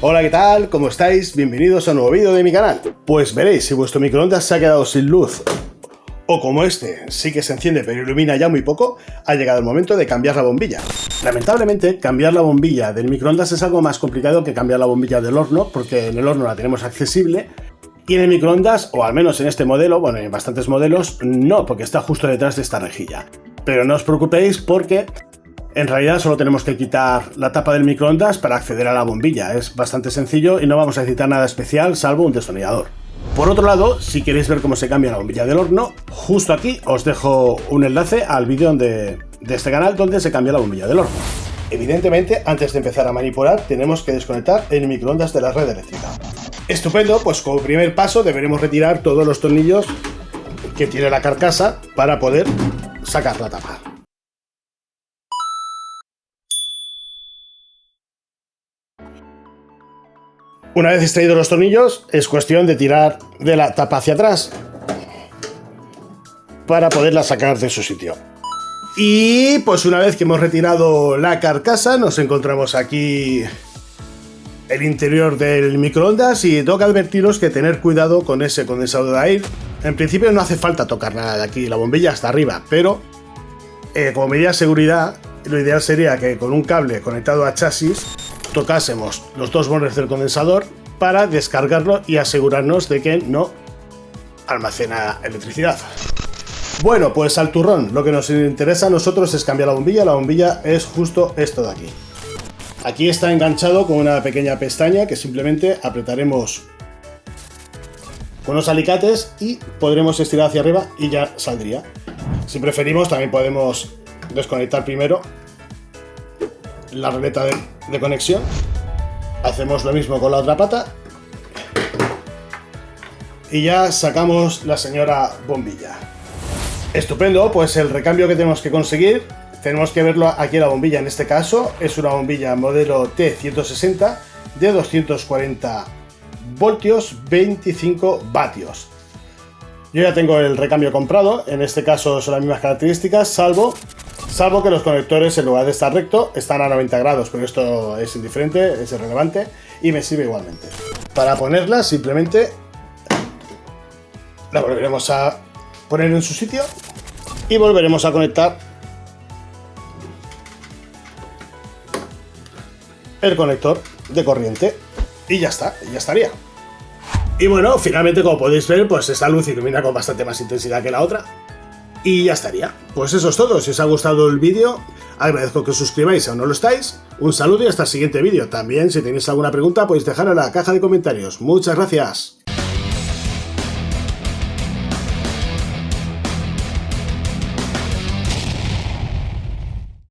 Hola, ¿qué tal? ¿Cómo estáis? Bienvenidos a un nuevo vídeo de mi canal. Pues veréis, si vuestro microondas se ha quedado sin luz, o como este sí que se enciende pero ilumina ya muy poco, ha llegado el momento de cambiar la bombilla. Lamentablemente, cambiar la bombilla del microondas es algo más complicado que cambiar la bombilla del horno, porque en el horno la tenemos accesible, y en el microondas, o al menos en este modelo, bueno, en bastantes modelos, no, porque está justo detrás de esta rejilla. Pero no os preocupéis porque en realidad solo tenemos que quitar la tapa del microondas para acceder a la bombilla. Es bastante sencillo y no vamos a necesitar nada especial salvo un destornillador. Por otro lado, si queréis ver cómo se cambia la bombilla del horno, justo aquí os dejo un enlace al vídeo de este canal donde se cambia la bombilla del horno. Evidentemente, antes de empezar a manipular, tenemos que desconectar el microondas de la red eléctrica. Estupendo, pues como primer paso deberemos retirar todos los tornillos que tiene la carcasa para poder sacar la tapa. Una vez extraídos los tornillos, es cuestión de tirar de la tapa hacia atrás para poderla sacar de su sitio. Y pues una vez que hemos retirado la carcasa, nos encontramos aquí el interior del microondas y tengo que advertiros que tener cuidado con ese condensador de aire. En principio no hace falta tocar nada de aquí, la bombilla está arriba, pero como medida de seguridad, lo ideal sería que con un cable conectado a chasis tocásemos los dos bordes del condensador para descargarlo y asegurarnos de que no almacena electricidad. Bueno, pues al turrón, lo que nos interesa a nosotros es cambiar la bombilla es justo esto de aquí. Aquí está enganchado con una pequeña pestaña que simplemente apretaremos con unos alicates y podremos estirar hacia arriba y ya saldría. Si preferimos también podemos desconectar primero la releta de conexión. Hacemos lo mismo con la otra pata y ya sacamos la señora bombilla. Estupendo, pues el recambio que tenemos que conseguir, tenemos que verlo aquí en la bombilla. En este caso es una bombilla modelo T160 de 240 voltios, 25 vatios. Yo ya tengo el recambio comprado, en este caso son las mismas características, salvo que los conectores, en lugar de estar recto, están a 90 grados, pero esto es indiferente, es irrelevante y me sirve igualmente. Para ponerla, simplemente la volveremos a poner en su sitio y volveremos a conectar el conector de corriente y ya está, ya estaría. Y bueno, finalmente, como podéis ver, pues esta luz ilumina con bastante más intensidad que la otra. Y ya estaría. Pues eso es todo. Si os ha gustado el vídeo, agradezco que os suscribáis si aún no lo estáis. Un saludo y hasta el siguiente vídeo. También, si tenéis alguna pregunta, podéis dejarla en la caja de comentarios. Muchas gracias.